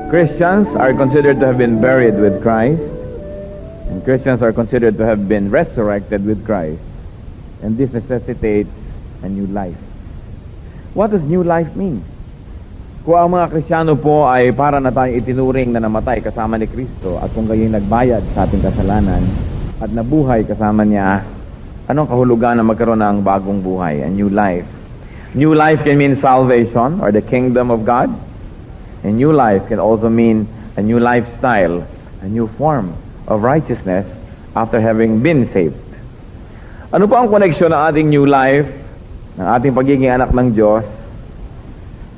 Christians are considered to have been buried with Christ, and Christians are considered to have been resurrected with Christ, and this necessitates a new life. What does new life mean? Kung ang mga Kristiyano po ay para na tayong itinuring na namatay kasama ni Kristo, at kung kayo'y nagbayad sa ating kasalanan at nabuhay kasama niya, anong kahulugan na magkaroon ng bagong buhay, a new life? New life can mean salvation or the kingdom of God. And new life can also mean a new lifestyle, a new form of righteousness after having been saved. Ano po ang koneksyon ng ating new life, ng ating pagiging anak ng Diyos,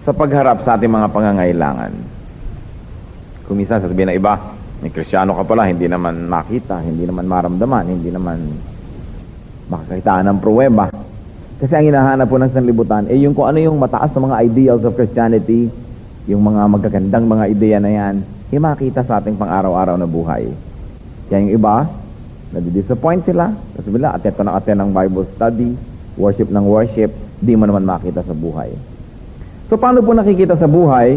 sa pagharap sa ating mga pangangailangan? Kung minsan sasabihin na iba, may Kristiyano ka pala, hindi naman makita, hindi naman maramdaman, hindi naman makakitaan ng pruweba. Kasi ang hinahanap po ng sanlibutan yung kung ano yung mataas na mga ideals of Christianity, yung mga magagandang mga ideya na yan, makita sa ating pang-araw-araw na buhay. Kaya yung iba, nadi-disappoint sila. Kasi bila, attend ng Bible study, worship ng worship, di mo naman makita sa buhay. So, paano po nakikita sa buhay,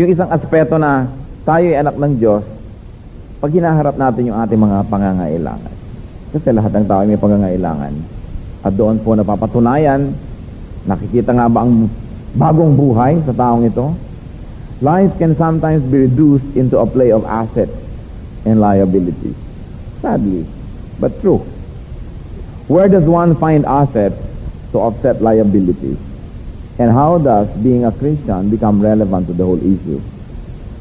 yung isang aspeto na tayo ay anak ng Diyos, pag hinaharap natin yung ating mga pangangailangan. Kasi lahat ng tao may pangangailangan. At doon po napapatunayan, nakikita nga ba ang bagong buhay sa taong ito? Life can sometimes be reduced into a play of assets and liabilities. Sadly, but true. Where does one find assets to offset liabilities? And how does being a Christian become relevant to the whole issue?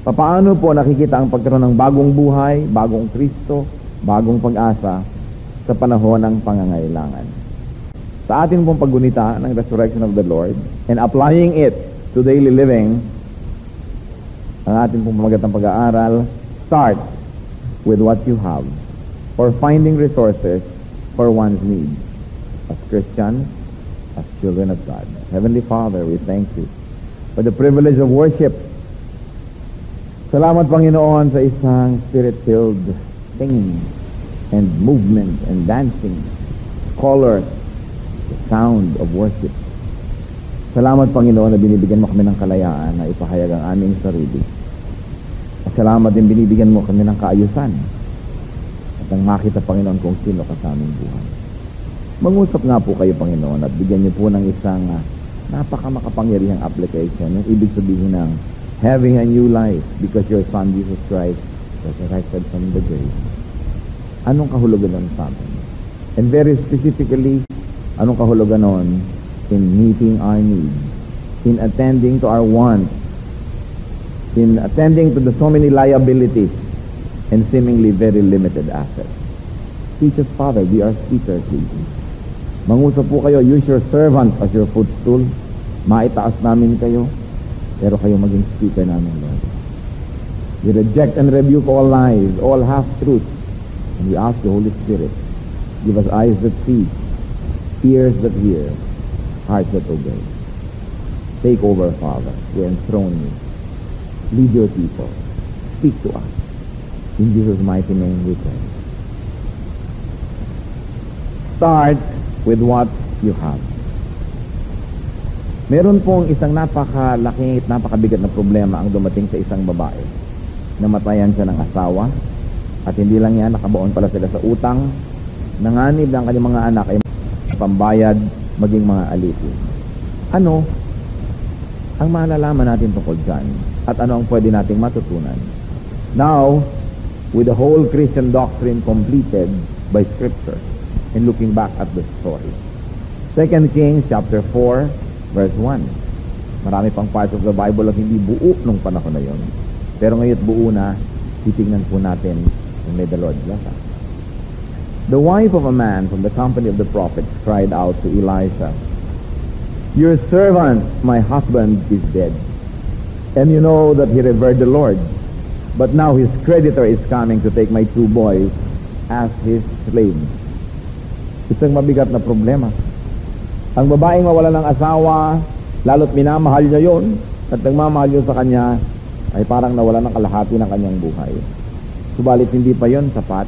Paano po nakikita ang pagkaroon ng bagong buhay, bagong Kristo, bagong pag-asa sa panahon ng pangangailangan? Sa atin pong paggunita ng resurrection of the Lord and applying it to daily living, ang ating pong pamagatang pag-aaral, start with what you have, or finding resources for one's needs as Christians, as children of God. Heavenly Father, we thank you for the privilege of worship. Salamat, Panginoon, sa isang spirit-filled singing and movement and dancing, color, the sound of worship. Salamat, Panginoon, na binibigyan mo kami ng kalayaan na ipahayag ang aming sarili. At salamat din binibigyan mo kami ng kaayusan at ang makita, Panginoon, kung sino ka sa aming buhay. Mangusap nga po kayo, Panginoon, at bigyan niyo po ng isang napakamakapangyarihang application. Yung ibig sabihin ng having a new life because your Son, Jesus Christ, resurrected from the grave. Anong kahulugan nun sa atin? And very specifically, anong kahulugan nun in meeting our needs, in attending to our wants, in attending to the so many liabilities and seemingly very limited assets. Teach us, Father, be our speaker, please. Mangusap po kayo, use your servant as your footstool. Maitaas namin kayo, pero kayo maging speaker namin, Lord. We reject and rebuke all lies, all half-truths, and we ask the Holy Spirit, give us eyes that see, ears that hear, hearts that obey. Take over, Father. We enthrone you. Lead your people. Speak to us. In Jesus' mighty name we pray. Start with what you have. Meron pong isang napakalaki at napakabigat na problema ang dumating sa isang babae. Namatayan siya ng asawa, at hindi lang yan, nakabaon pala sila sa utang. Nanganib ng kanyang mga anak ay pambayad, maging mga alipin. Ano ang malalaman natin tungkol dyan? At ano ang pwede nating matutunan? Now, with the whole Christian doctrine completed by Scripture, and looking back at the story. 2 Kings chapter 4, verse 1. Marami pang parts of the Bible ang hindi buo nung panahon na yon. Pero ngayon buo na, titingnan po natin, and may the Lord bless us. The wife of a man from the company of the prophets cried out to Elisha, "Your servant, my husband, is dead. And you know that he revered the Lord. But now his creditor is coming to take my 2 boys as his slaves." Isang mabigat na problema. Ang babaeng mawala ng asawa, lalo't minamahal niya yon, at nagmamahal yun sa kanya, ay parang nawala ng kalahati ng kanyang buhay. Subalit hindi pa yon sapat,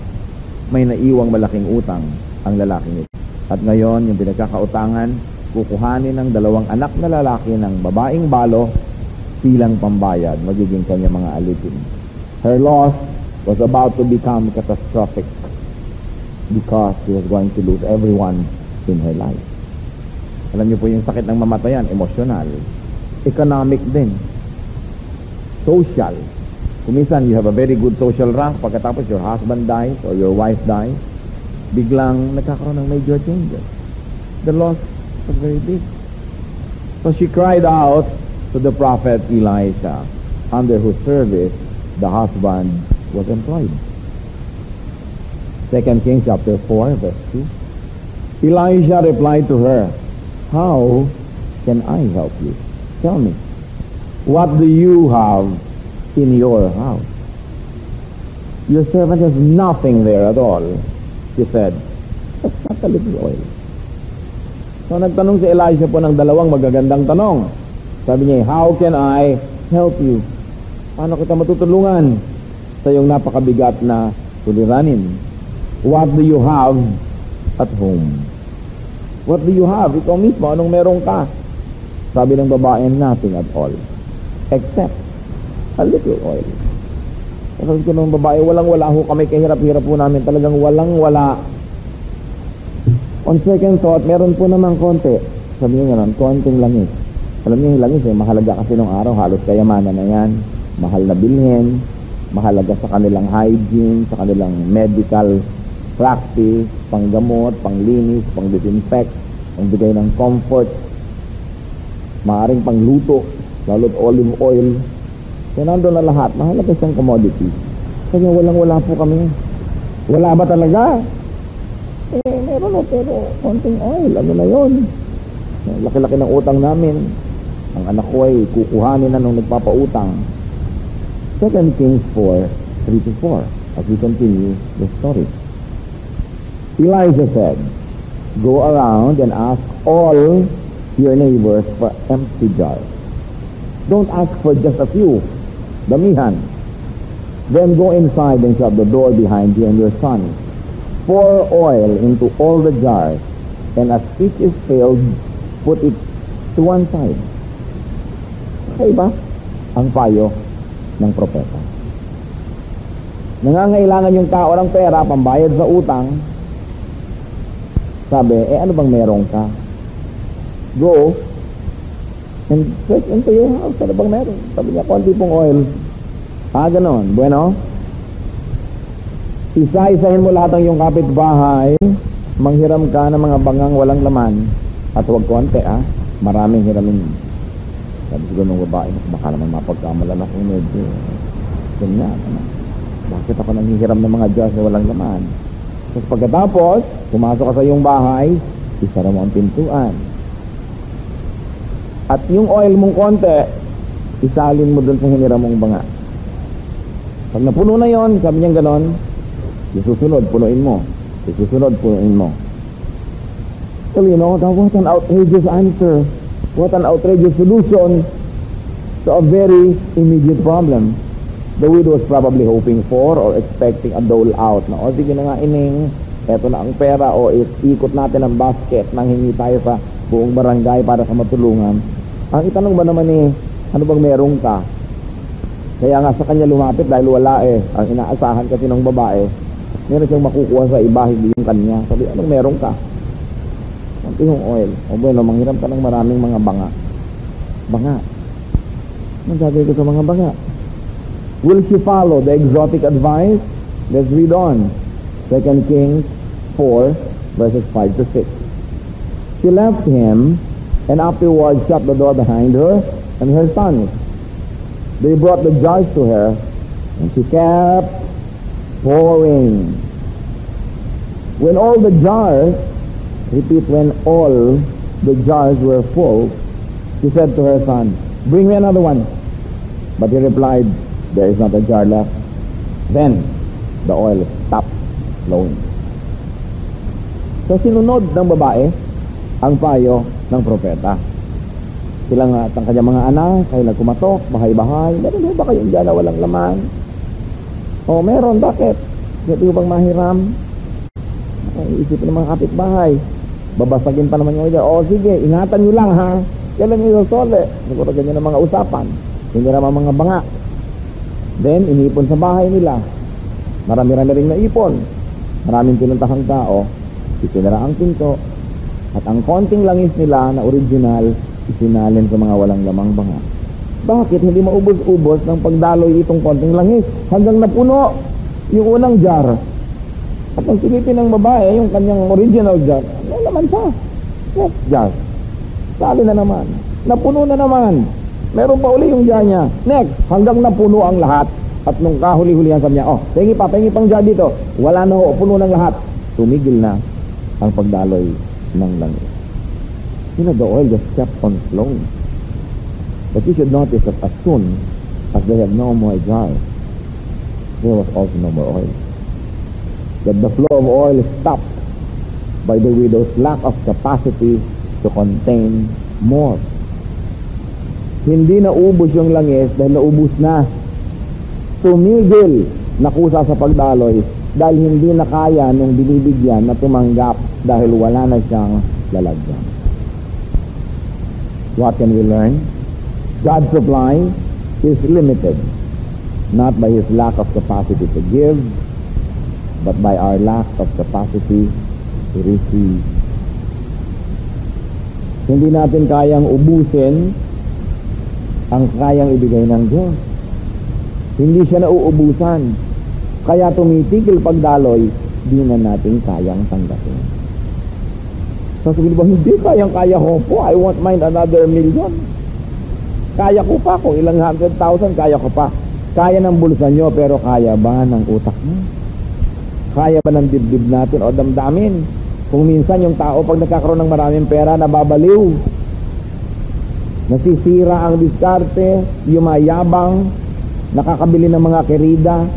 may naiwang malaking utang ang lalaking ito. At ngayon, yung pinagkakautangan, kukuhanin ng 2 anak na lalaki ng babaeng balo bilang pambayad, magiging kanya mga alipin. Her loss was about to become catastrophic because she was going to lose everyone in her life. Alam niyo po yung sakit ng mamatayan, emotional, economic din, social. Kuminsan, you have a very good social rank, pagkatapos your husband dies or your wife dies, biglang nagkakaroon ng major changes. The loss was very big. So she cried out to the prophet Elisha, under whose service the husband was employed. 2 Kings chapter 4, verse 2. Elisha replied to her, "How can I help you? Tell me, what do you have in your house?" "Your servant has nothing there at all," she said. "That's not a little oil." So nagtanong si Elisha po ng 2 magagandang tanong. Sabi niya, "How can I help you?" Paano kita matutulungan sa iyong napakabigat na suliranin? What do you have at home? What do you have? Ikaw mismo, anong meron ka? Sabi ng babae, "Nothing at all, except a little oil." Sabi ko ng babae, walang-wala ho kami, kahirap-hirap po namin, talagang walang-wala. On second thought, meron po namang konti. Sabi niya naman, konting langis. Alam niyo yung langis, mahalaga kasi nung araw, halos kayamanan na yan. Mahal na bilhin, mahalaga sa kanilang hygiene, sa kanilang medical practice, panggamot, panglinis, pang-disinfect, pangbigay ng comfort, maaaring pangluto, lalo't olive oil. So nandun na lahat, mahalaga siyang commodity. Kaya walang-wala po kami. Wala ba talaga? Meron o, pero konting oil, ano na yun? Laki-laki ng utang namin. Ang anak ko ay kukuhanin na nung nagpapautang. 2 Kings 4, 3-4, as we continue the story. Elijah said, "Go around and ask all your neighbors for empty jars. Don't ask for just a few, damihan. Then go inside and shut the door behind you and your son. Pour oil into all the jars, and as each is filled, put it to one side." Okay ba? Ang payo ng propeta. Nangangailangan yung tao ng pera, pambayad sa utang. Sabi, ano bang meron ka? Go and search into your house. Ano bang meron? Sabi niya, konti pong oil. Ganon. Bueno, isa-isahin mo lahat ng iyong kapitbahay, manghiram ka ng mga bangang walang laman, at huwag konti, maraming hiramin. Sabi siguro ng babae, baka naman mapagkamalan ako medyo ganyan. Bakit ako nanghihiram ng mga jars na walang laman? Tapos pagkatapos, pumasok ka sa iyong bahay, isara mo ang pintuan. At yung oil mong konti, isalin mo dun sa hiniram mong banga. Pag napuno na yon, sabi niya ganon, isusunod, punuin mo. Isusunod, punuin mo. So you know, what an outrageous answer. What an outrageous solution to a very immediate problem. The widow was probably hoping for or expecting a dole out. Na, o sige na nga ining, eto na ang pera, o ikot natin ang basket, nang hingi tayo sa buong barangay para sa matulungan. Ang itanong ba naman ano bang meron ka? Kaya nga sa kanya lumapit dahil wala ang inaasahan kasi ng babae, meron siyang makukuha sa iba, hindi yung kanya. Sabi, anong meron ka? Konti yung oil. O bueno, manghiram ka ng maraming mga banga. Banga. Anong gagawin ko sa mga banga? Will she follow the exotic advice? Let's read on. 2 Kings 4, verses 5-6. She left him, and afterwards shut the door behind her and her sons. They brought the jars to her, and she kept pouring. When all the jars were full, she said to her son, "Bring me another one." But he replied, "There is not a jar left." Then the oil stopped flowing. So sinunod ng babae ang payo ng propeta. Sila nga at ang kanyang mga anak ay nagkumatok, bahay-bahay. Meron ba kayong dyan na walang laman? O meron, bakit? Hindi bang mahiram? Ay, isipin ng mga kapitbahay. babasagin pa naman yung idol. O sige, ingatan nyo lang ha. Kailan nyo isosole? Siguro ganyan ang mga usapan. Hindi naman mga banga. Then, inipon sa bahay nila. Marami-rami rin naipon. Maraming pinuntahang tao. Itinara ang pinto. At ang konting langis nila na original, isinalin sa mga walang lamang banga. Bakit hindi maubos-ubos ng pagdaloy itong konting langis? Hanggang napuno yung unang jar. At ang silipin ng babae, yung kanyang original jar, may laman siya. Next jar. Sali na naman. Napuno na naman. Meron pa uli yung jar niya. Next, hanggang napuno ang lahat. At nung kahuli-hulihan sabi niya, pengi pang jar dito. Wala na ho, puno ng lahat. Tumigil na ang pagdaloy ng langis. The oil just kept on flowing. But you should notice that as soon as they had no more jar, there was also no more oil. That the flow of oil stopped by the widow's lack of capacity to contain more. Hindi na ubos yung langis dahil naubos na. Tumigil na kusa sa pagdaloy dahil hindi na kaya nung binibigyan na tumanggap dahil wala na siyang lalagyan. What can we learn? God's supply is limited, not by His lack of capacity to give, but by our lack of capacity to receive. Hindi natin kayang ubusin ang kayang ibigay ng Diyos. Hindi siya nauubusan. Kaya tumitigil pagdaloy, di na natin kayang tanggapin. Sasabihin ba, hindi kayang-kaya ko po. I won't mind another million. Kaya ko pa, kung ilang 100,000, kaya ko pa. Kaya ng bulsa nyo, pero kaya ba ng utak nyo? Kaya ba ng dibdib natin o damdamin? Kung minsan yung tao, pag nagkakaroon ng maraming pera, nababaliw. Nasisira ang diskarte, yumayabang, nakakabili ng mga kerida,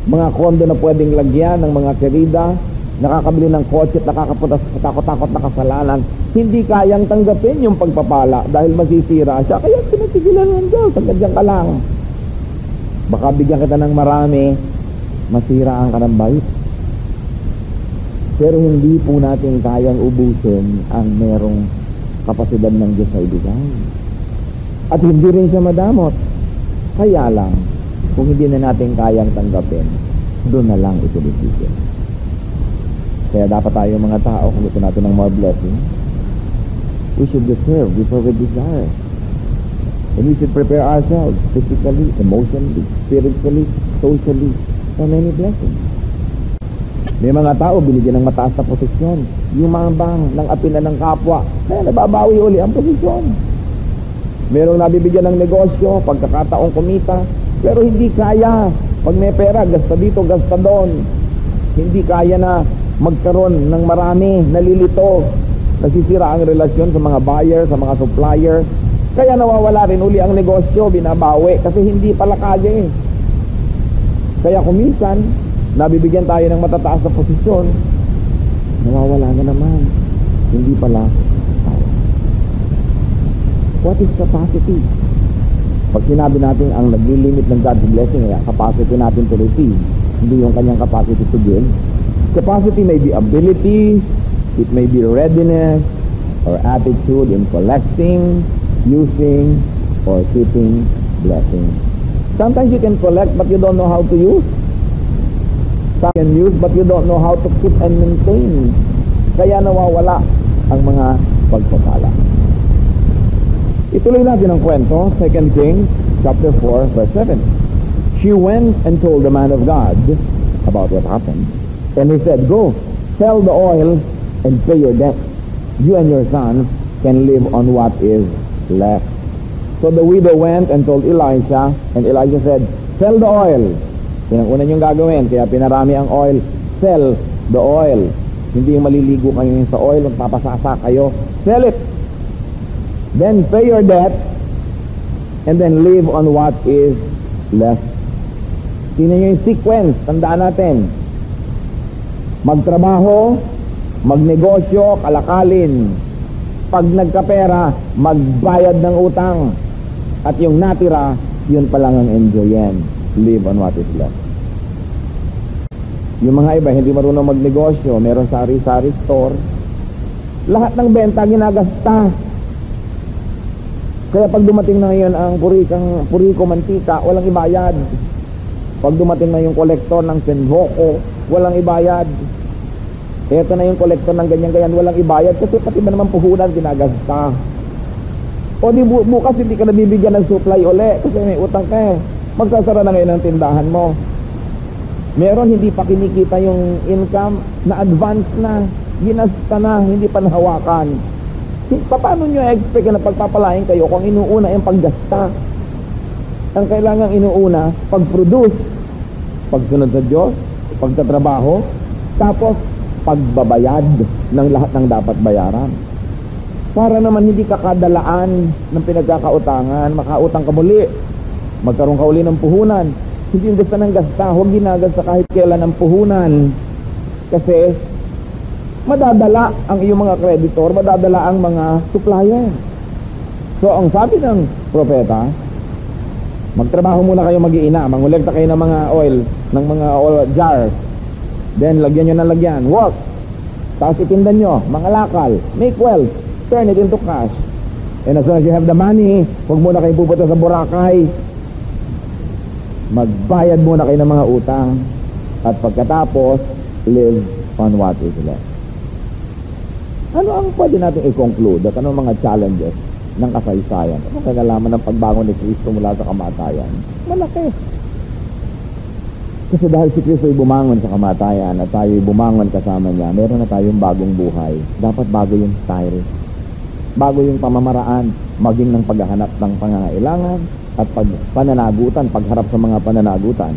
mga kondo na pwedeng lagyan ng mga kerida, nakakabili ng kotse at nakakapunta sa takot-takot na kasalanan. Hindi kayang tanggapin yung pagpapala dahil masisira siya. Kaya pinatigilan ng Diyos. Hanggang ka lang. Baka bigyan kita ng marami, masiraan ka ng bait. Pero hindi po natin kayang ubusin ang merong kapasidad ng Diyos na ibigay. At hindi rin siya madamot. Kaya lang, kung hindi na natin kayang tanggapin, doon na lang ito bibigyan. Kaya dapat tayo mga tao, kung gusto natin ng more blessing, we should deserve before we desire. And we should prepare ourselves physically, emotionally, spiritually, socially, for many blessings. May mga tao binigyan ng mataas na posisyon, yumabang ng apina ng kapwa, kaya nababawi uli ang posisyon. Merong nabibigyan ng negosyo, pagkakataong kumita, pero hindi kaya. Pag may pera, gasta dito, gasta doon. Hindi kaya na magkaroon ng marami, nalilito. Nasisira ang relasyon sa mga buyer, sa mga supplier. Kaya nawawala rin uli ang negosyo, binabawi, kasi hindi pala kaya eh. Kaya kung minsan, nabibigyan tayo ng matataas na posisyon, nawawala na naman. Hindi pala kaya. What is capacity? Pag sinabi natin ang naglilimit ng God's blessing, ay capacity natin to receive, hindi yung kanyang capacity to give. Capacity may be ability, it may be readiness, or attitude in collecting, using, or keeping blessings. Sometimes you can collect but you don't know how to use. Some can use but you don't know how to keep and maintain. Kaya nawawala ang mga pagpapala. Ituloy natin ang kwento, 2 Kings chapter 4 verse 7. She went and told the man of God about what happened. And he said, go, sell the oil and pay your debt. You and your sons can live on what is left. So the widow went and told Elisha, and Elisha said, sell the oil. Yan ang una niyong gagawin, kaya pinarami ang oil. Sell the oil. Hindi yung maliligo kayo sa oil, magpapasasa kayo. Sell it. Then pay your debt, and then live on what is left. Tingnan nyo yung sequence, tandaan natin. Magtrabaho, magnegosyo, kalakalin. Pag nagkapera, magbayad ng utang. At yung natira, yun pa lang ang enjoyin. Live on what is left. Yung mga iba, hindi marunong magnegosyo, meron sari-sari store, lahat ng benta ginagasta. Kaya pag dumating na ngayon ang puriko mantika, walang ibayad. Pag dumating na yung kolektor ng Senvoco, walang ibayad. Ito na yung kolektor ng ganyan-ganyan, walang ibayad. Kasi pati ba naman puhunan ginagasta. O di bukas hindi ka nabibigyan ng supply uli kasi may utang ka eh. Magsasara na ngayon ang tindahan mo. Meron hindi pa kinikita yung income na advance na, ginasta na, hindi pa nahawakan. Paano nyo expect na pagpapalain kayo kung inuuna yung paggasta? Ang kailangang inuuna, pag-produce, pagsunod sa Diyos, pagtatrabaho, tapos pagbabayad ng lahat ng dapat bayaran. Para naman hindi ka kadalaan ng pinagkakautangan, makautang ka muli, magkaroon ka uli ng puhunan. Hindi yung gasta ng gasta, huwag ginagasta kahit kailan ng puhunan. Kasi madadala ang iyong mga kreditor, madadala ang mga supplier. So ang sabi ng propeta, magtrabaho muna kayo mag-iina, mangolekta kayo ng mga oil, ng mga oil jars. Then lagyan nyo ng lagyan, work. Tapos itindan nyo, mga lakal, make wealth, turn it into cash. And as soon as you have the money, huwag muna kayo pupunta sa Boracay. Magbayad muna kayo ng mga utang. At pagkatapos, live on what is left. Ano ang pwede natin i-conclude? At ano mga challenges ng kasaysayan? Ano kagalaman ng pagbangon ni Kristo mula sa kamatayan? Malaki. Kasi dahil si Kristo ay bumangon sa kamatayan at tayo ay bumangon kasama niya, meron na tayong bagong buhay. Dapat bago yung style. Bago yung pamamaraan, maging ng paghahanap ng pangangailangan at pananagutan, pagharap sa mga pananagutan.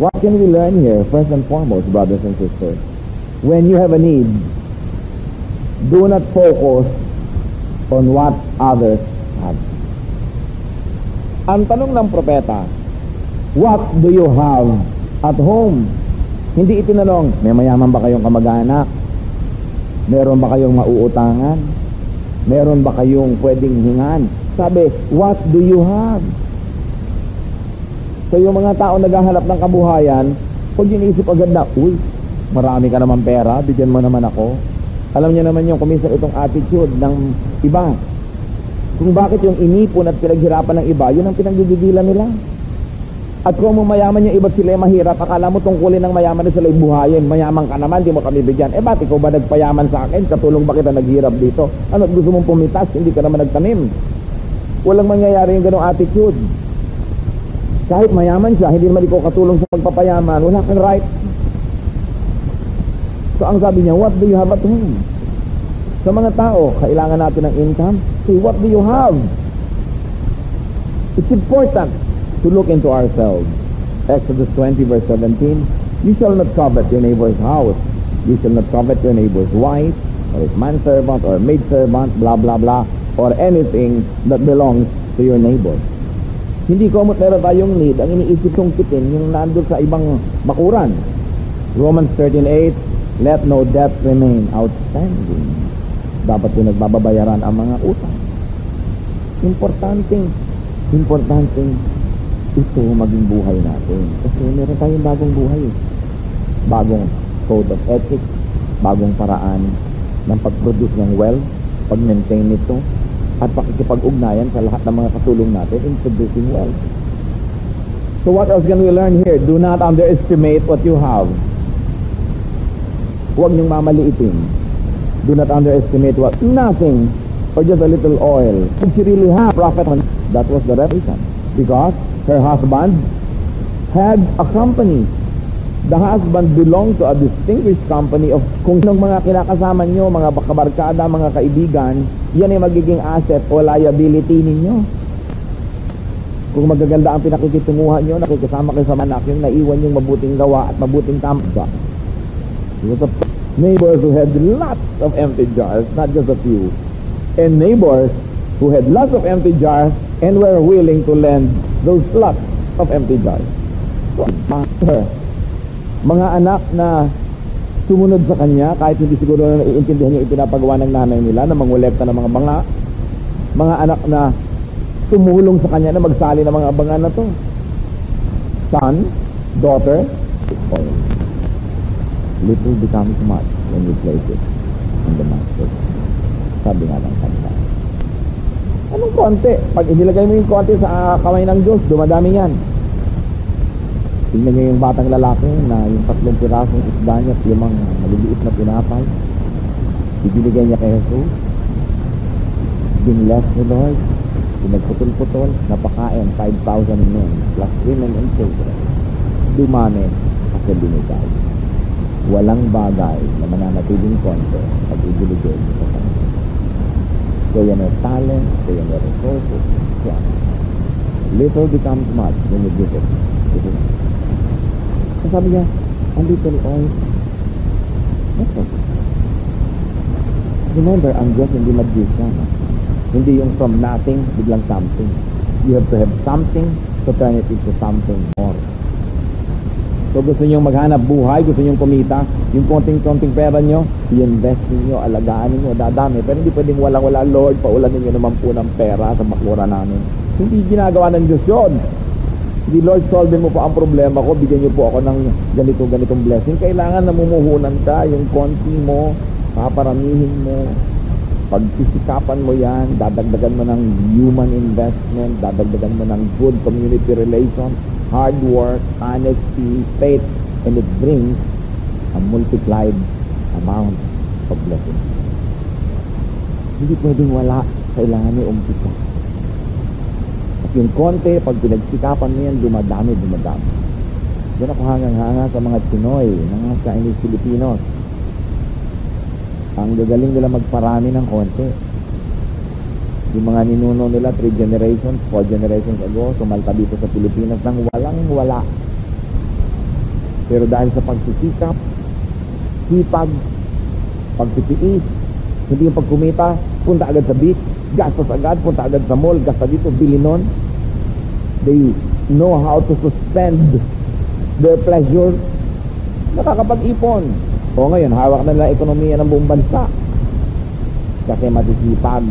What can we learn here? First and foremost, brothers and sisters, when you have a need, do not focus on what others have. Ang tanong ng propeta, what do you have at home? Hindi itinanong, may mayaman ba kayong kamag-anak? Meron ba kayong mauutangan? Meron ba kayong pwedeng hingan? Sabi, what do you have? So yung mga tao naghahanap ng kabuhayan, pag iniisip agad na, uy, marami ka naman pera, bigyan mo naman ako. Alam niyo naman yung kuminsan itong attitude ng iba. Kung bakit yung inipon at pinaghirapan ng iba, yun ang pinaggigilan nila. At kung mayaman yung iba't sila ay mahirap, akala mo tungkulin ng mayaman na sila ay buhayin. Mayaman ka naman, di mo kami bigyan. Ba't ikaw ba nagpayaman sa akin? Katulong ba kita naghirap dito? Ano, gusto mong pumitas? Hindi ka naman nagtanim. Walang mangyayari yung ganong attitude. Kahit mayaman siya, hindi naman ikaw katulong sa pagpapayaman. Wala kang right. So ang sabi niya, what do you have at home? Sa mga tao, kailangan natin ng income. Say, what do you have? It's important to look into ourselves. Exodus 20 verse 17, you shall not covet your neighbor's house. You shall not covet your neighbor's wife, or his manservant, or maidservant, blah blah blah, or anything that belongs to your neighbor. Hindi ko meron tayong need, ang iniisip kong kitin, yung nandun sa ibang bakuran. Romans 13:8, let no debt remain outstanding. Dapat yung nagbababayaran ang mga utang. Importante ito maging buhay natin. Kasi meron tayong bagong buhay. Bagong code of ethics, bagong paraan ng pag-produce ng wealth, pag-maintain ito, at pakikipag-ugnayan sa lahat ng mga katulong natin in producing wealth. So what else can we learn here? Do not underestimate what you have. Huwag niyong mamaliitin. Do not underestimate what nothing or just a little oil. If she really had profit, that was the reason. Because her husband had a company. The husband belonged to a distinguished company of kung sinong mga kinakasama nyo, mga kabarkada, mga kaibigan, yan ay magiging asset o liability ninyo. Kung magaganda ang pinakikitunguhan nyo, nakikisama kayo sa manak yung naiwan yung mabuting gawa at mabuting tampa. Because of neighbors who had lots of empty jars, not just a few, and neighbors who had lots of empty jars and were willing to lend those lots of empty jars. So, mga anak na sumunod sa kanya, kahit hindi siguro na naiintindihan niya ipinapagawa ng nanay nila na mangolekta ng mga banga, mga anak na tumulong sa kanya na magsali ng mga banga na to. Son, daughter, oil. Little becomes much when you place it. in the mustard. Sabi nga ng kanta. Anong konti? Pag inilagay mo yung konti sa kamay ng Diyos, dumadami yan. Tingnan nyo yung batang lalaki na yung 3 pirasong isda niya at 5 maliliit na tinapay. Ibinigay niya kay Jesus. Binless ni Lord. Pinagputol-putol, napakain 5,000 men plus women and children. Dumami kasi binigay. Walang bagay na mananatiling konti pag ibinigay mo sa kanila. So yan yung talent, so yan yung resources. Yeah. Little becomes much when you give it. So sabi niya, a little oil. That's okay. Remember, ang Diyos hindi magdisya. Hindi yung from nothing, biglang something. You have to have something to turn it into something more. So gusto nyo maghanap buhay, gusto nyo kumita, yung konting-konting pera nyo, i-invest nyo, alagaan nyo, dadami. Pero hindi pwedeng wala-wala, Lord, paulanin nyo naman po ng pera sa bakura namin. Hindi ginagawa ng Diyos yun. Hindi, Lord, solve mo po ang problema ko, bigyan nyo po ako ng ganitong blessing. Kailangan namumuhunan ka, yung konti mo, paparamihin mo, pagsisikapan mo yan, dadagdagan mo ng human investment, dadagdagan mo ng good community relations, hard work, honesty, faith, and it brings a multiplied amount of blessing. Hindi pwedeng wala, kailangan may umpisa. At yung konti, pag pinagsikapan mo yan, dumadami. Diyan ako hangang-hanga sa mga Pinoy, mga Chinese Filipinos. Ang gagaling nila magparami ng konti. Yung mga ninuno nila 3 generations, 4 generations ago, sumalta dito sa Pilipinas nang walang-wala. Pero dahil sa pagsisikap, hipag, pagtitiis, hindi yung pagkumita, punta agad sa beach, gastos agad, punta agad sa mall, gasta dito, bili nun. They know how to suspend their pleasure. Nakakapag-ipon. O ngayon, hawak na nila ekonomiya ng buong bansa. Kasi masisipag.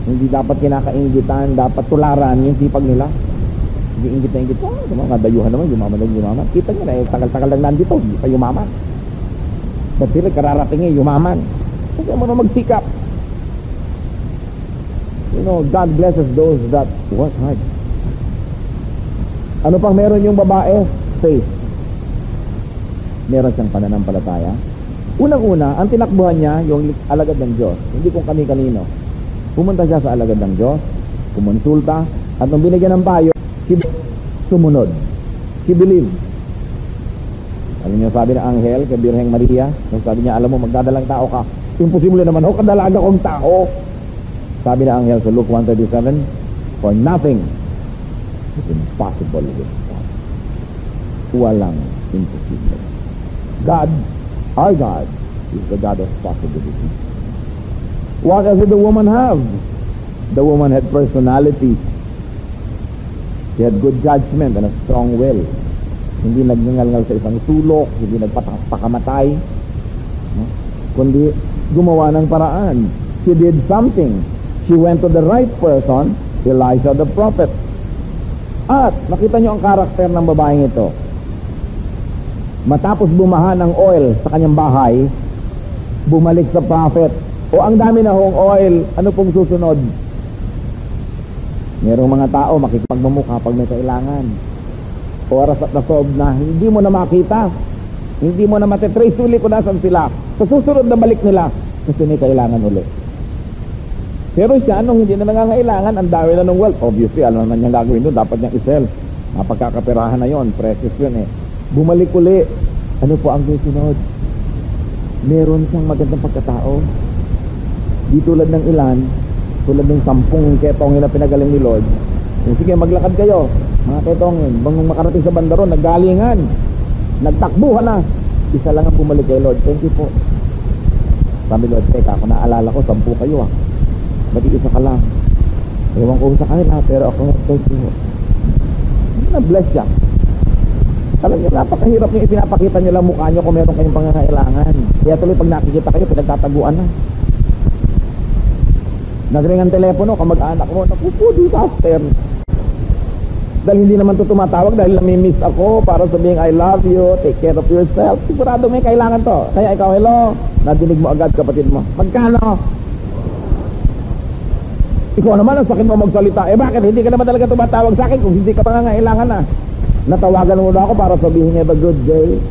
Hindi dapat kinakaingitan, dapat tularan yung sipag nila. Hindi ingit na ingit. Mga dayuhan naman, yumaman. Kita nyo na, tagal-tagal lang nandito, hindi pa yumaman. Ba't sila kararating yumaman? Kasi mo na magsikap. You know, God blesses those that work hard. Ano pang meron yung babae? Faith. Meron siyang pananampalataya. Unang-una, ang tinakbuhan niya, yung alagad ng Diyos. Hindi kung kani-kanino. Pumunta siya sa alagad ng Diyos, kumonsulta, at nung binigyan ng payo, sumunod. She believed. Alam niyo, sabi ng anghel kay Birheng Maria, sabi niya, alam mo, magdadalang tao ka. Imposible naman, kadalaga kong tao. Sabi ng anghel sa Luke 1:37, for nothing is impossible with God. Walang imposible. God, our God, is the God of possibility. What else did the woman have? The woman had personality. She had good judgment and a strong will. Hindi nagngangal sa isang sulok, hindi nagpakamatay, kundi gumawa ng paraan. She did something. She went to the right person, Elijah the prophet. At nakita niyo ang karakter ng babaeng ito. Matapos bumaha ng oil sa kanyang bahay, bumalik sa prophet. O ang dami na hong oil, ano pong susunod? Merong mga tao makikipagmamukha pag may kailangan. Oras at nasob na, hindi mo na makita. Hindi mo na matitrace uli kung nasan sila. Sa susunod na balik nila, kasi may kailangan uli. Pero siya, nung hindi na nangangailangan, ang dami na ng wealth. Obviously, alam naman niyang gagawin doon, dapat niyang isel. Napagkakapirahan na yon, precious yun eh. Bumalik uli. Ano po ang susunod? Meron siyang magandang pagkatao. Di tulad ng ilan, tulad ng 10 ketongin na pinagaling ni Lord. Sige, maglakad kayo, mga ketongin. Nung makarating sa bandaron, naggalingan, nagtakbuhan na. Isa lang ang bumalik kay Lord. Thank you po. Sabi Lord, teka, kung naalala ko, 10 kayo Ba't isa ka lang? Ewan ko sa kanila, pero ako, thank you. Na-bless siya. Alam niyo, napakahirap niyo ipinapakita niyo lang mukha niyo kung meron kayong pangangailangan. Kaya tuloy pag nakikita kayo, pinagtataguan na. Nagring ang telepono, kamag-anak mo, naku po, disaster. Dahil hindi naman ito tumatawag dahil nami-miss ako para sabihin, I love you, take care of yourself. Sigurado may kailangan to. Kaya ikaw, hello, Nadinig mo agad kapatid mo, magkano? Ikaw naman ang sakit mo magsalita. Bakit? Hindi ka naman talaga tumatawag sa akin kung hindi ka pangangailangan na. Natawagan mo na ako para sabihin niya, the good day.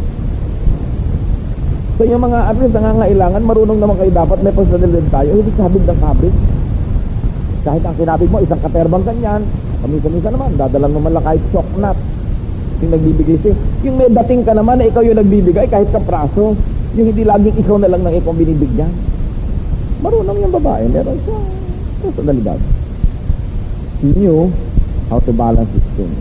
So yung mga at least nangangailangan, marunong naman kayo dapat, may personalidad tayo. Hindi sabig ng sabig. Kahit ang sinabig mo, isang katerbang ganyan, kamisa-misa naman, dadalang naman lang kahit choknat. Yung nagbibigay siya. Yung may dating ka naman na ikaw yung nagbibigay, kahit kapraso. Yung hindi laging ikaw na lang ng ikaw binibigyan. Marunong yung babae, meron siya personalidad. He knew how to balance these things.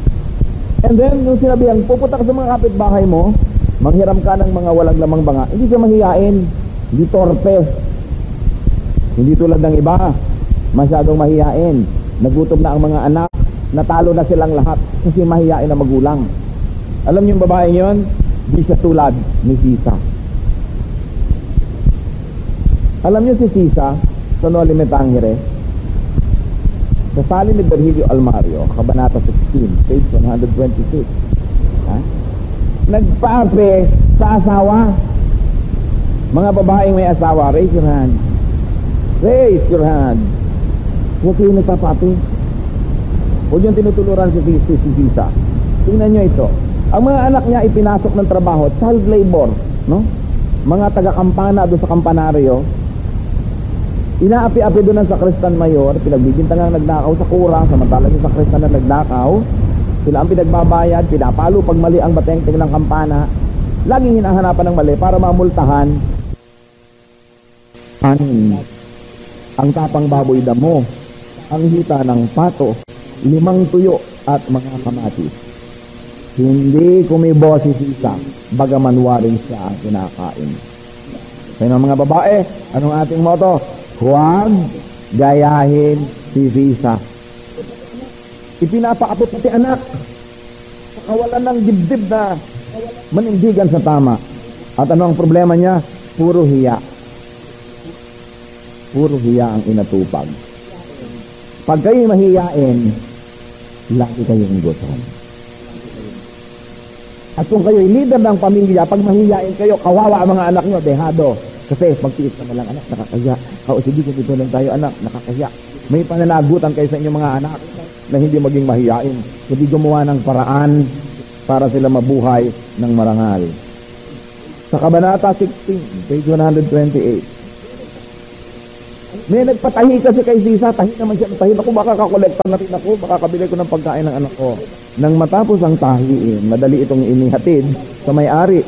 And then, yung sinabihan, pupunta ka sa mga kapitbahay mo, manghiram ka ng mga walang lamang banga, hindi siya mahiyain, hindi torpe. Hindi tulad ng iba, masyadong mahiyain. Nagutom na ang mga anak, natalo na silang lahat kasi mahiyain na magulang. Alam niyo yung babae yon, di siya tulad ni Sisa. Alam niyo si Sisa, sa Noli Me Tangere, sa salin ni Virgilio Almario, Kabanata 16, page 126. Ha? Nagpaapi sa asawa. Mga babaeng may asawa, raise your hand. Raise your hand. Huwag kayo nagpapaapi. Huwag yung tinutuluran si Sisa. Tingnan nyo ito. Ang mga anak niya ipinasok ng trabaho, child labor, no? Mga taga-kampana doon sa kampanaryo. Inaapi-api doon ang sakristan mayor, pinagbibintangang nagnakaw sa kura, samantalang yung sakristan na nagnakaw, sila ang pinagbabayad, pinapalo pag mali ang batengteng ng kampana, laging hinahanapan ng mali para mamultahan. Ang tapang baboy damo, ang hita ng pato, 5 tuyo at mga kamatis. Hindi kumibo si Sisa, bagaman waring siya ang kinakain. Kaya mga babae, anong ating motto? Huwag gayahin si Sisa. Ipinapakapit pati anak sa kawalan ng dibdib na manindigan sa tama. At ano ang problema niya? Puro hiya. Puro hiya ang inatupag. Pag kayo mahiyain, lagi kayong gutom. At kung kayo'y leader ng pamilya, pag mahiyain kayo, kawawa ang mga anak nyo, dehado. Kasi magtiis ka na lang, anak, nakakaya. Sige, dito lang tayo, anak, nakakaya. May pananagutan kayo sa inyong mga anak na hindi maging mahiyain. Hindi gumawa ng paraan para sila mabuhay ng marangal. Sa Kabanata 16, page 128. May nagpatahi kasi kay Sisa, tahi naman siya, tahi ako, baka kakolekta na rin ako, baka kabili ko ng pagkain ng anak ko. Nang matapos ang tahiin, madali itong inihatid sa may-ari.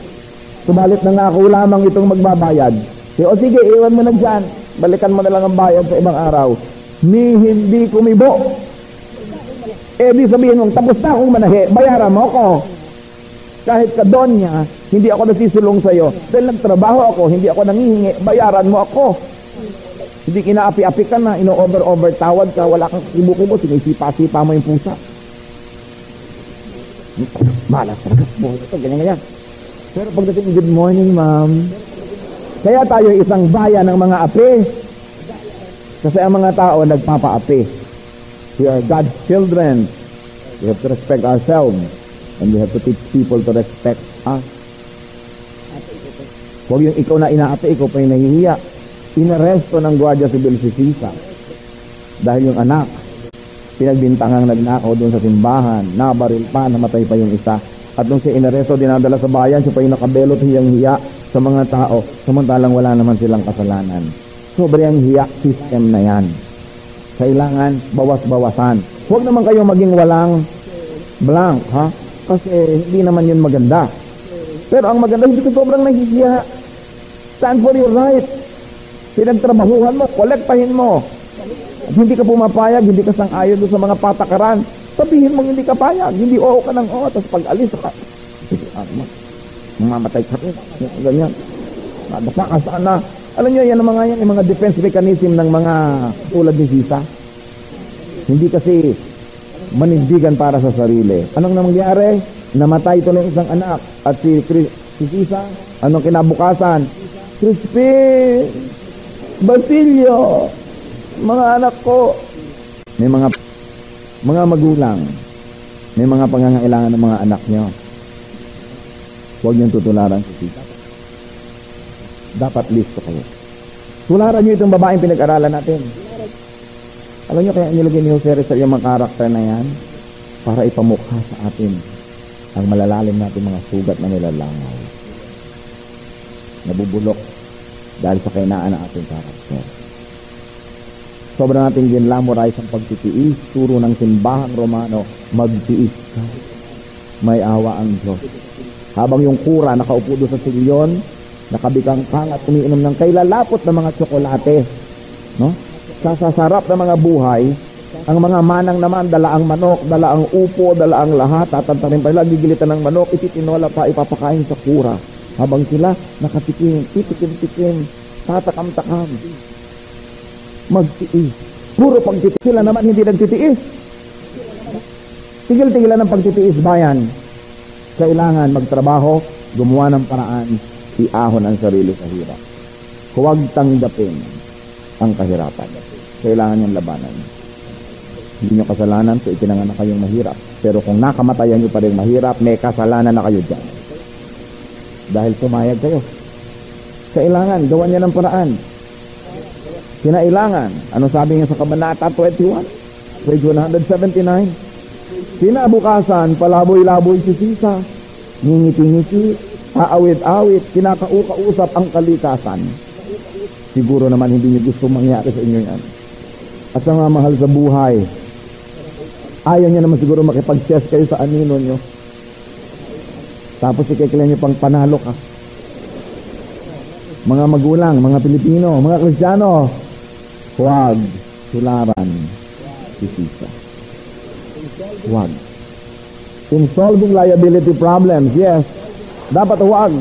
Subalit nangako lamang itong magbabayad. O sige, iwan mo na dyan, balikan mo na lang ang bayad sa ibang araw. Ni hindi kumibo. Di sabihin mong, tapos na akong manahi, bayaran mo ako. Kahit ka doon niya, hindi ako nasisulong sa'yo. Dahil nagtrabaho ako, hindi ako nangihingi, bayaran mo ako. Hindi kinaapi-api ka na, ino-over tawad ka, wala kang kibo-kibo, sinisipa-sipa mo yung pusa. Malas talaga, buhay ito, ganyan-ganyan. Pero pagdating, good morning, ma'am. Kaya tayo isang bayan ng mga api. Kasi ang mga tao nagpapa-api. We are God's children. We have to respect ourselves. And we have to teach people to respect us. Huwag yung ikaw na inaapi, ikaw pa yung nahihiya. Inaresto ng Guardia Civil si Sisa. Dahil yung anak, pinagbintangang nagnakaw doon sa simbahan, nabaril pa, namatay pa yung isa. At nung siya inaresto, dinadala sa bayan, siya pa yung nakabelot hiyang-hiya sa mga tao, samantalang wala naman silang kasalanan. Sobrang hiya system na yan. Kailangan bawas-bawasan. Huwag naman kayo maging walang blank, ha? Kasi hindi naman yun maganda. Pero ang maganda, hindi ka sobrang nahihiya. Stand for your right. Pinagtrabahuhan mo, kolektahin mo. At hindi ka pumapayag, hindi ka sang-ayon doon sa mga patakaran. Sabihin mong hindi ka payag, hindi oo ka ng oo, tapos pag alis ka, mamamatay ka rin, ganyan. Basta ka sana. Alam nyo, yan ang mga yan, yung mga defense mechanism ng mga tulad ni Sisa. Hindi kasi manindigan para sa sarili. Anong nangyari? Namatay ito ng isang anak. At si Sisa, anong kinabukasan? Crispin! Basilio! Mga anak ko! May mga magulang, may mga pangangailangan ng mga anak nyo. Huwag niyong tutularan si Sisa. dapat listo kayo. Tularan nyo itong babaeng pinag-aralan natin. Alam nyo kaya nilagay ni Jose Rizal yung mga karakter na yan para ipamukha sa atin ang malalalim natin mga sugat na nilalangaw. Nabubulok dahil sa kainaan ng ating karakter. Sobrang natin ginlamorize ang pagtitiis. Turo ng simbahang Romano, magtiis ka. May awa ang Diyos. Habang yung kura nakaupo doon sa silyon, nakabikangkang at umiinom ng kailalapot na mga tsokolate, no? Sa sasarap na mga buhay, ang mga manang naman, dala ang manok, dala ang upo, dala ang lahat, tatantarin pa nila, gigilitan ng manok, ititinola pa, ipapakain sa kura. Habang sila nakatikim, titikim-tikim, tatakam-takam. Magtiis. Puro pagtitiis. Sila naman hindi nagtitiis. Tigil-tigilan ng pagtitiis, bayan. Kailangan magtrabaho, gumawa ng paraan, iahon ang sarili sa hirap. Huwag tanggapin ang kahirapan. Kailangan yung labanan. Hindi nyo kasalanan, so itinanganak kayong mahirap. Pero kung nakamatayan nyo pa rin mahirap, may kasalanan na kayo dyan. Dahil pumayag kayo. Kailangan, gawan niya ng paraan. Kinailangan. Ano sabi niya sa Kabanata 21? Page 179? Kinabukasan, palaboy-laboy si Sisa. Ngingiti-ngiti, aawit-awit, kinakaukausap ang kalikasan. Siguro naman hindi niyo gusto mangyari sa inyo yan. At sa mga mahal sa buhay, ayaw niya naman siguro makipag-chess kayo sa anino niyo. Tapos ikikilala niyo pang panalo ka. Mga magulang, mga Pilipino, mga Kristiyano, huwag tularan si Sisa. Huwag. In solving liability problems, yes, dapat huwag.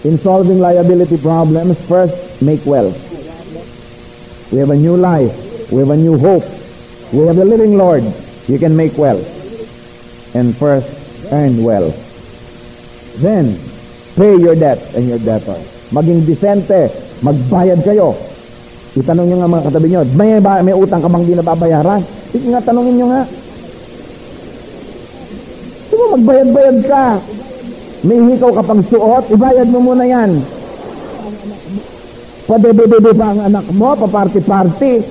In solving liability problems, first, make wealth. We have a new life. We have a new hope. We have the living Lord. You can make wealth. And first, earn wealth. Then, pay your debt and your debtor. Maging decente, magbayad kayo. Itanong nyo nga mga katabi nyo, may utang ka bang di nababayaran? Sige nga, tanongin nyo nga. Sige, magbayad-bayad ka. May hikaw ka pang suot, ibayad mo muna yan. Padebebebe pa ang anak mo, paparty-party.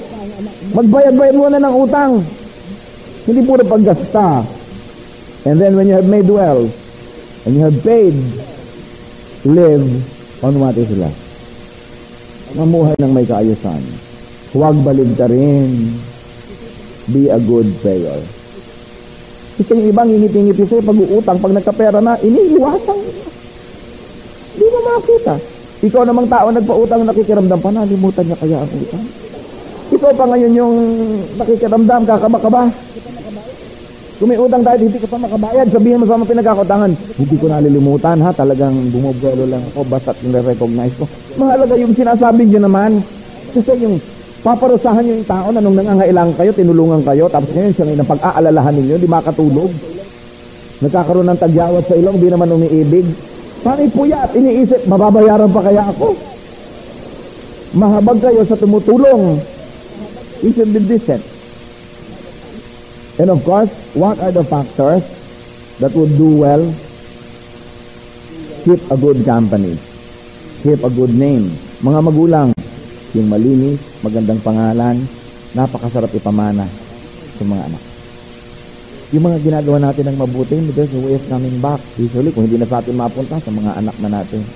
Magbayad-bayad muna ng utang. Hindi puro paggasta. And then when you have made wealth, and you have paid, live on what is left. Mamuhay ng may kaayusan. Huwag baligtarin. Be a good payer. Kasi yung ibang ngiti-ngiti sa'yo pag-uutang, pag nagkapera na, iniiwasan. Hindi mo makakita. Ikaw namang tao nagpa-utang, nakikiramdam pa, nalimutan niya kaya ang utang. Ikaw pa ngayon yung nakikiramdam, kakaba-kaba. Kung may utang tayo, hindi ka pa makabayad, sabihin mo sa mga pinagkakutangan, hindi ko nalilimutan ha, talagang bumubelo lang ako, basta't nire-recognize ko. Mahalaga yung sinasabi nyo naman. Kasi yung paparusahan nyo yung tao na nung nangangailangan kayo, tinulungan kayo, tapos ngayon siya ngayon, pag-aalalahan ninyo, di makatulog. Nagkakaroon ng tagyawat sa ilong, di naman umiibig. Paano puyat, iniisip, mababayaran pa kaya ako? Mahabag kayo sa tumutulong. You should be decent. And of course, what are the factors that would do well? Keep a good company. Keep a good name. Mga magulang, yung malinis, magandang pangalan, napakasarap ipamana sa mga anak. Yung mga ginagawa natin ng mabuti, there's a way of coming back. Usually, kung hindi na sa atin mapunta, sa mga anak na natin.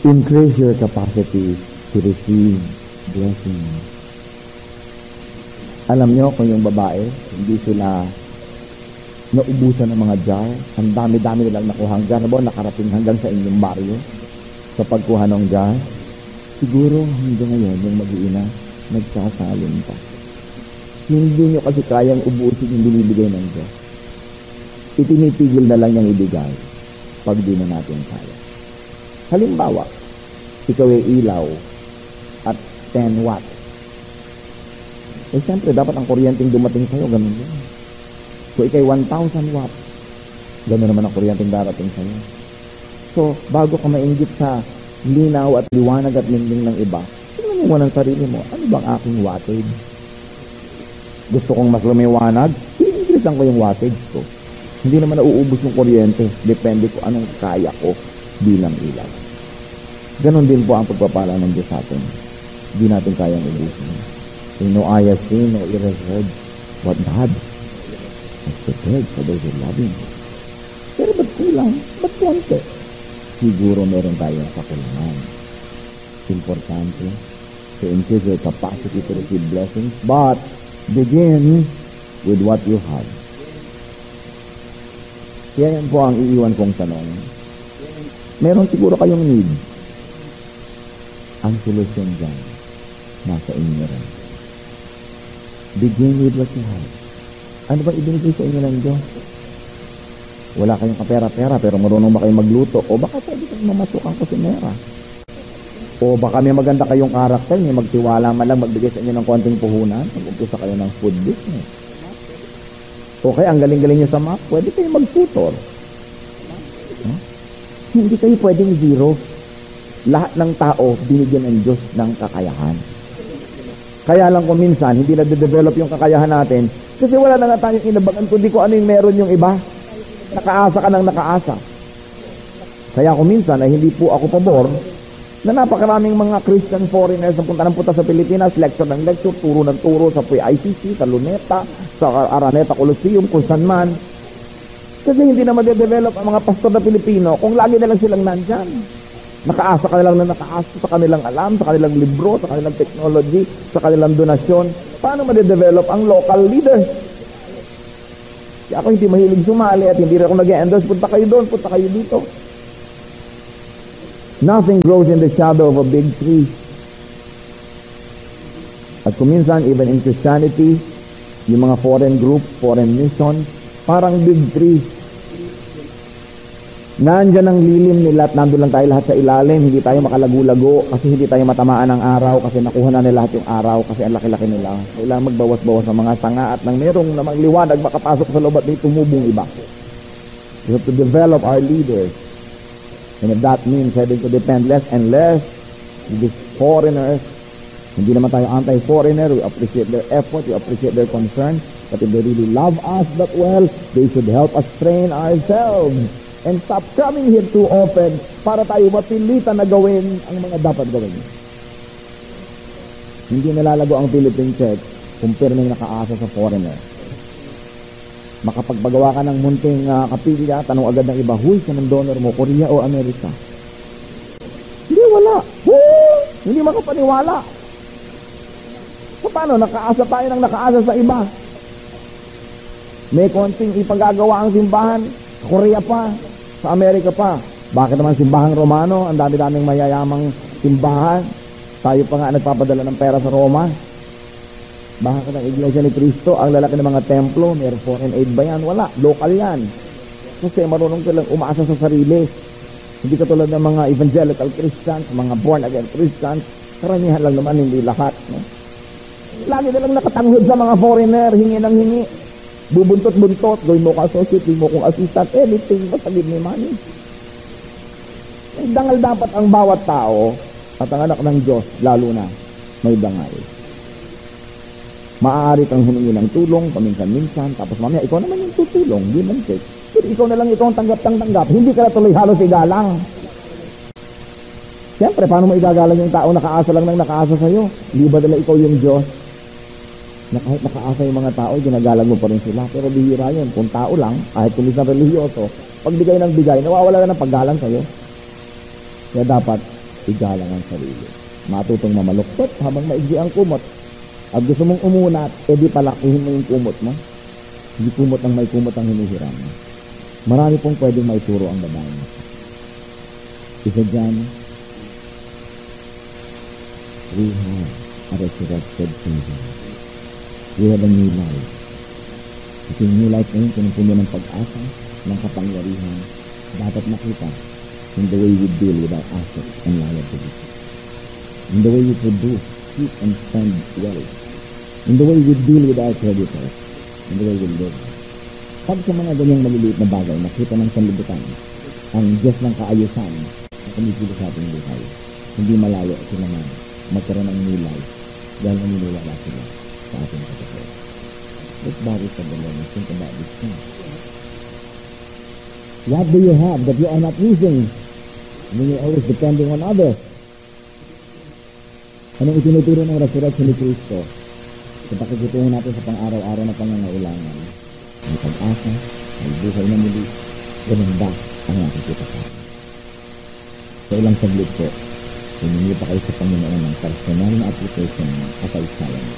Increase your capacity to receive blessings. Alam nyo kung yung babae, hindi sila naubusan ng mga jar. Ang dami-dami nilang nakuhang jar. Nakarating hanggang sa inyong baryo sa pagkuha ng jar. Siguro hanggang ngayon yung mag-iina nagsasalin pa. Hindi nyo kasi kayang ubusin yung binibigay ng Diyos. Itinitigil na lang yung ibigay pag di na natin kaya. Halimbawa, ikaw ay ilaw at 10 watts. Eh, siyempre, dapat ang kuryenteng dumating sa'yo, ganun din. So, ikay 1,000 watts. Ganun naman ang kuryenteng darating sa'yo. So, bago ka mainggit sa linaw at liwanag at lingling ng iba, tingnan mo ng sarili mo, ano bang aking wattage? Gusto kong mas lumiwanag? Iinggisan ko yung wattage ko. Hindi naman nauubos yung kuryente. Depende ko anong kaya ko bilang ilaw. Ganon din po ang pagpapala ng Diyos sa atin. Hindi natin kayang ubusin. No eye has seen, no ear has heard what God has prepared for those who love Him. Pero ba't kulang? Ba't konti? Siguro meron tayong kakulangan. Importante to increase your capacity to receive blessings, but begin with what you have. Kaya yan po ang iiwan kong tanong. Meron siguro kayong need. Ang solusyon dyan, nasa inyo rin. Begin with what you have. Ano ba ibinigay sa inyo ng Diyos? Wala kayong kapera-pera, pero marunong ba kayong magluto? O baka pwede kayong mamasok ang kusinera? O baka may maganda kayong karakter, may magtiwala man lang magbigay sa inyo ng konting puhunan, mag-umpisa kayo ng food business. Okay, ang galing-galing nyo sa math, pwede kayo mag-tutor. Huh? Hindi kayo pwedeng zero. Lahat ng tao, binigyan ng Diyos ng kakayahan. Kaya lang kung minsan, hindi na-develop yung kakayahan natin, kasi wala na nga tayong inabagan, kundi kung ano yung meron yung iba. Nakaasa ka ng nakaasa. Kaya kung minsan, ay hindi po ako pabor, na napakaraming mga Christian foreigners na punta ng punta sa Pilipinas, lecture ng lecture, turo ng turo sa ICC, sa Luneta, sa Araneta Coliseum, kung saan man. Kasi hindi na ma-develop ang mga pastor na Pilipino kung lagi na lang silang nandyan. Nakaasa ka na lang na nakaasa sa kanilang alam, sa kanilang libro, sa kanilang technology, sa kanilang donasyon. Paano ma-develop ang local leaders? Kaya ako hindi mahilig sumali at hindi rin ako nag-endorse. Punta kayo doon, punta kayo dito. Nothing grows in the shadow of a big tree. At kuminsan, even in Christianity, yung mga foreign group, foreign mission, parang big tree. Nandyan ang lilim nila at nandun lang tayo lahat sa ilalim. Hindi tayo makalago-lago kasi hindi tayo matamaan ng araw kasi nakuha na nila lahat yung araw kasi ang laki-laki nila. Kailangan magbawas-bawas ng mga sanga at nang merong namang liwanag makapasok sa loob at may tumubong iba. We have to develop our leaders. And if that means having to depend less and less on these foreigners, hindi naman tayo anti-foreigner, we appreciate their effort, we appreciate their concern, but if they really love us that well, they should help us train ourselves and stop coming here too often para tayo mapilitan na gawin ang mga dapat gawin. Hindi nalalago ang Philippine Church kung pirmeng nakaasa sa foreigner. Makapagbagawa ka ng munting kapilya, tanong agad ng iba, huy, sinong donor mo, Korea o Amerika? Hindi, wala. Hindi makapaniwala. So paano, nakaasa tayo ng nakaasa sa iba? May konting ipagagawa ang simbahan, sa Korea pa, sa Amerika pa. Bakit naman simbahang Romano, ang dami-daming mayayamang simbahan, tayo pa nga nagpapadala ng pera sa Roma. Bakit ang Iglesia ni Cristo, ang lalaki ng mga templo, may foreign aid ba yan? Wala, local yan. Kasi marunong silang umaasa sa sarili. Hindi katulad ng mga evangelical Christians, mga born-again Christians, karamihan lang naman, hindi lahat. No? Lagi nilang nakatanghod sa mga foreigner, hingi ng hingi. Bubuntot-buntot, gawin mo ka associate, gawin mo kong assistant, anything, basta give me money. Dangal dapat ang bawat tao, at ang anak ng Diyos, lalo na, may dangal. Maaari kang humingi ng tulong, paminsan-minsan, tapos mamaya, ikaw naman yung tutulong, di man take. Pero ikaw na lang ikaw ang tanggap, hindi ka na tuloy halos igalang. Siyempre, paano mo igagalang yung tao nakaasa lang ng nakaasa sa'yo? Hindi ba dala ikaw yung Diyos? Na kahit nakaasa yung mga tao, ginagalang mo pa rin sila. Pero bihira yun, kung tao lang, kahit kung isang religyoso, pagbigay ng bigay, nawawala na ng paggalang sa'yo. Kaya dapat, igalang ang sarili. Matutong mamaluktot habang maigdi ang kumot. At gusto mong umunat, edi palakihin mo yung kumot mo. Hindi kumot ang may kumot ang hinihiram mo. Marami pong pwedeng maituro ang babae mo. Isa dyan, we have a resurrected Savior. We have a new life. Kasi yung new life na yun, puno ng pag-asa, ng kapangyarihan, dapat makita in the way we deal with our assets and liabilities. In the way we produce, keep and spend wealth. In the way we deal with our creditors. In the way we live. Pag sa mga ganyang maliliit na bagay, nakita ng sanlibutan, ang Diyos ng kaayusan na kumipili sa ating buhay, hindi malayo sila na magkaroon ng new life dahil naniniwala sila sa ating kapatid. Let's bow for the Lord and think about this thing. What do you have that you are not using? When you're always depending on others. Anong itinuturo ng resurrection ni Kristo? Sa pakikitungo natin sa pang-araw-araw na pangangailangan. May pag-asa, may buhay na muli, ganun ba ang nakikita sa atin? Sa ilang saglit po, hiningi pa kayo sa Panginoon ng personal na application ng kasaysayan.